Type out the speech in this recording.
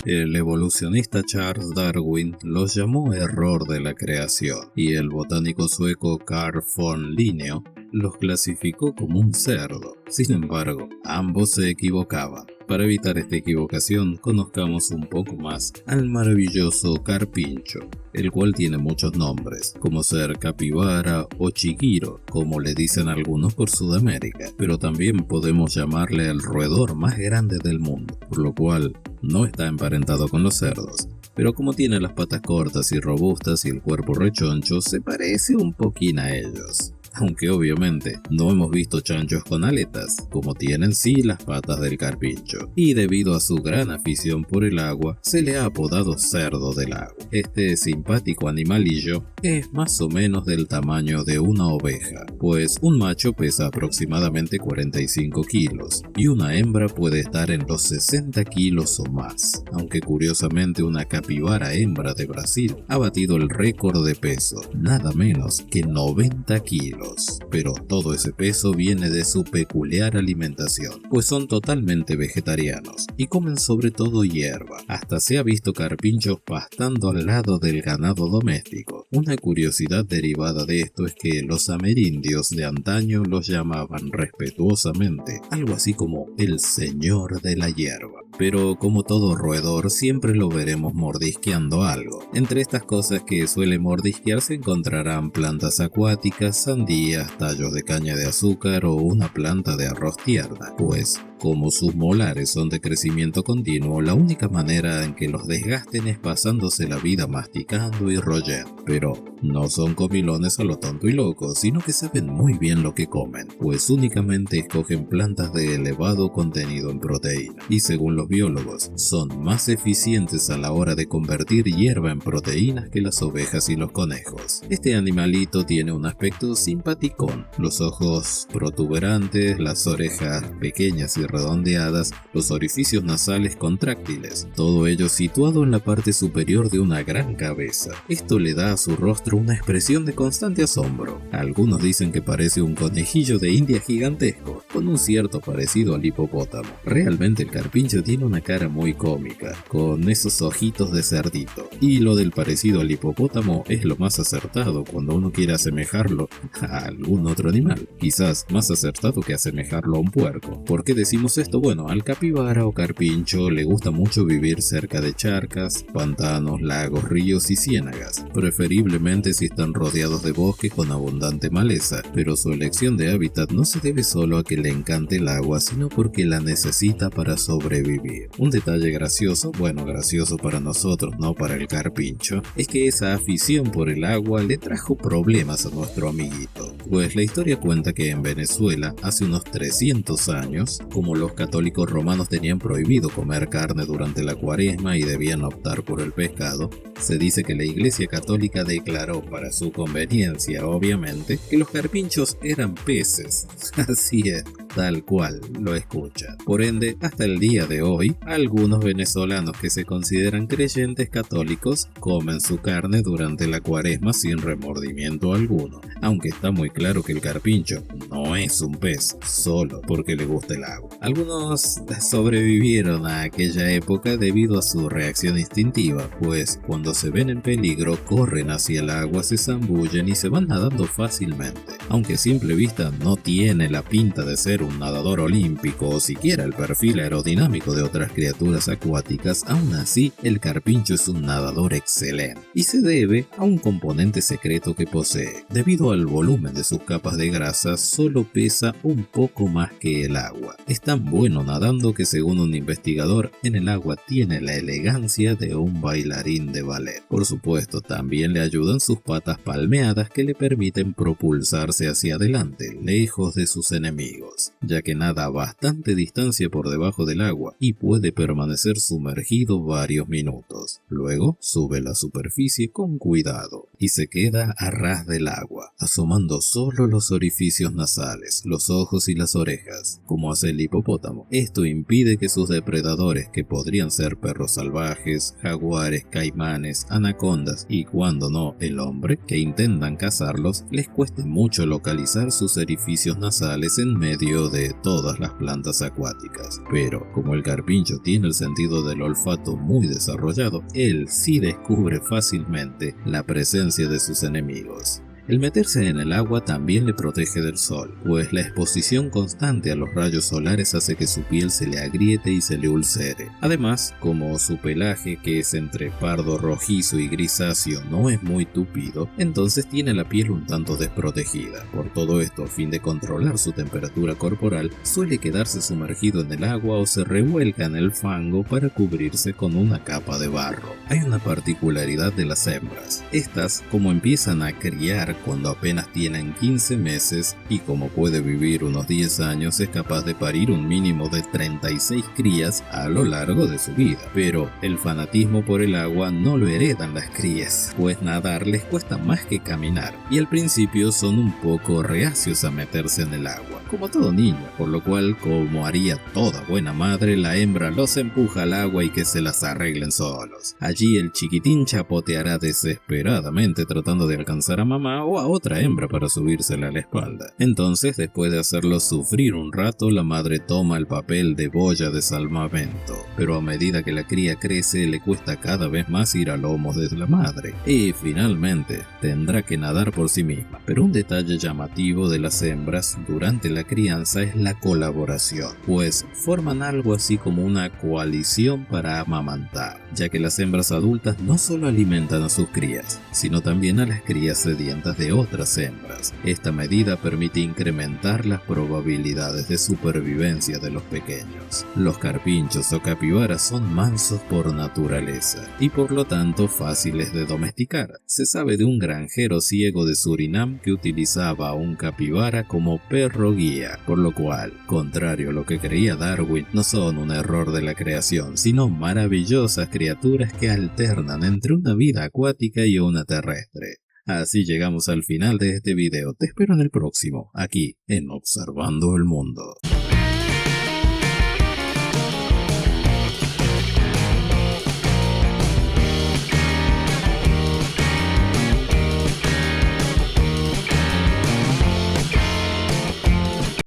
El evolucionista Charles Darwin los llamó error de la creación y el botánico sueco Carl von Linné los clasificó como un cerdo. Sin embargo, ambos se equivocaban. Para evitar esta equivocación, conozcamos un poco más al maravilloso carpincho, el cual tiene muchos nombres, como ser capibara o chiguiro, como le dicen algunos por Sudamérica, pero también podemos llamarle el roedor más grande del mundo, por lo cual no está emparentado con los cerdos. Pero como tiene las patas cortas y robustas y el cuerpo rechoncho, se parece un poquín a ellos. Aunque obviamente no hemos visto chanchos con aletas, como tienen sí las patas del carpincho, y debido a su gran afición por el agua, se le ha apodado cerdo del agua. Este simpático animalillo es más o menos del tamaño de una oveja, pues un macho pesa aproximadamente 45 kilos y una hembra puede estar en los 60 kilos o más, aunque curiosamente una capibara hembra de Brasil ha batido el récord de peso, nada menos que 90 kilos. Pero todo ese peso viene de su peculiar alimentación, pues son totalmente vegetarianos y comen sobre todo hierba. Hasta se ha visto carpinchos pastando al lado del ganado doméstico. Una curiosidad derivada de esto es que los amerindios de antaño los llamaban respetuosamente, algo así como el señor de la hierba. Pero como todo roedor, siempre lo veremos mordisqueando algo. Entre estas cosas que suele mordisquear se encontrarán plantas acuáticas, sandías, tallos de caña de azúcar o una planta de arroz tierna, pues como sus molares son de crecimiento continuo, la única manera en que los desgasten es pasándose la vida masticando y royendo. Pero no son comilones a lo tonto y loco, sino que saben muy bien lo que comen, pues únicamente escogen plantas de elevado contenido en proteína. Y según los biólogos, son más eficientes a la hora de convertir hierba en proteínas que las ovejas y los conejos. Este animalito tiene un aspecto simpaticón, los ojos protuberantes, las orejas pequeñas y redondeadas, los orificios nasales contráctiles, todo ello situado en la parte superior de una gran cabeza. Esto le da a su rostro una expresión de constante asombro. Algunos dicen que parece un conejillo de India gigantesco, con un cierto parecido al hipopótamo. Realmente el carpincho tiene una cara muy cómica, con esos ojitos de cerdito. Y lo del parecido al hipopótamo es lo más acertado cuando uno quiere asemejarlo a algún otro animal. Quizás más acertado que asemejarlo a un puerco. ¿Por qué decimos esto? Bueno, al capibara o carpincho le gusta mucho vivir cerca de charcas, pantanos, lagos, ríos y ciénagas, preferiblemente si están rodeados de bosques con abundante maleza, pero su elección de hábitat no se debe solo a que le encante el agua, sino porque la necesita para sobrevivir. Un detalle gracioso, bueno, gracioso para nosotros, no para el carpincho, es que esa afición por el agua le trajo problemas a nuestro amiguito, pues la historia cuenta que en Venezuela, hace unos 300 años, como los católicos romanos tenían prohibido comer carne durante la cuaresma y debían optar por el pescado, se dice que la Iglesia Católica declaró, para su conveniencia obviamente, que los carpinchos eran peces. Así es, tal cual lo escuchan. Por ende, hasta el día de hoy, algunos venezolanos que se consideran creyentes católicos comen su carne durante la cuaresma sin remordimiento alguno, aunque está muy claro que el carpincho no es un pez solo porque le gusta el agua. Algunos sobrevivieron a aquella época debido a su reacción instintiva, pues cuando se ven en peligro corren hacia el agua, se zambullen y se van nadando fácilmente. Aunque a simple vista no tiene la pinta de ser un nadador olímpico o siquiera el perfil aerodinámico de otras criaturas acuáticas, aún así el carpincho es un nadador excelente y se debe a un componente secreto que posee. Debido al volumen de sus capas de grasa, solo pesa un poco más que el agua. Es tan bueno nadando que, según un investigador, en el agua tiene la elegancia de un bailarín de ballet. Por supuesto, también le ayudan sus patas palmeadas que le permiten propulsarse hacia adelante, lejos de sus enemigos, ya que nada a bastante distancia por debajo del agua y puede permanecer sumergido varios minutos. Luego sube a la superficie con cuidado y se queda a ras del agua, asomando solo los orificios nasales, los ojos y las orejas, como hace el hipopótamo. Esto impide que sus depredadores, que podrían ser perros salvajes, jaguares, caimanes, anacondas y, cuando no, el hombre, que intentan cazarlos, les cueste mucho localizar sus orificios nasales en medio de todas las plantas acuáticas. Pero, como el carpincho tiene el sentido del olfato muy desarrollado, él sí descubre fácilmente la presencia de sus enemigos. El meterse en el agua también le protege del sol, pues la exposición constante a los rayos solares hace que su piel se le agriete y se le ulcere. Además, como su pelaje, que es entre pardo rojizo y grisáceo, no es muy tupido, entonces tiene la piel un tanto desprotegida. Por todo esto, a fin de controlar su temperatura corporal, suele quedarse sumergido en el agua o se revuelca en el fango para cubrirse con una capa de barro. Hay una particularidad de las hembras. Estas, como empiezan a criar cuando apenas tienen 15 meses y como puede vivir unos 10 años, es capaz de parir un mínimo de 36 crías a lo largo de su vida. Pero el fanatismo por el agua no lo heredan las crías, pues nadar les cuesta más que caminar, y al principio son un poco reacios a meterse en el agua, como todo niño, por lo cual, como haría toda buena madre, la hembra los empuja al agua y que se las arreglen solos. Allí el chiquitín chapoteará desesperadamente tratando de alcanzar a mamá o a otra hembra para subírsela a la espalda. Entonces, después de hacerlos sufrir un rato, la madre toma el papel de boya de salvamento, pero a medida que la cría crece, le cuesta cada vez más ir a lomos de la madre, y finalmente tendrá que nadar por sí misma. Pero un detalle llamativo de las hembras durante la crianza es la colaboración, pues forman algo así como una coalición para amamantar, ya que las hembras adultas no solo alimentan a sus crías, sino también a las crías sedientas de otras hembras. Esta medida permite incrementar las probabilidades de supervivencia de los pequeños. Los carpinchos o capibaras son mansos por naturaleza y por lo tanto fáciles de domesticar. Se sabe de un granjero ciego de Surinam que utilizaba a un capibara como perro guía, por lo cual, contrario a lo que creía Darwin, no son un error de la creación, sino maravillosas criaturas que alternan entre una vida acuática y una terrestre. Así llegamos al final de este video. Te espero en el próximo, aquí en Observando el Mundo.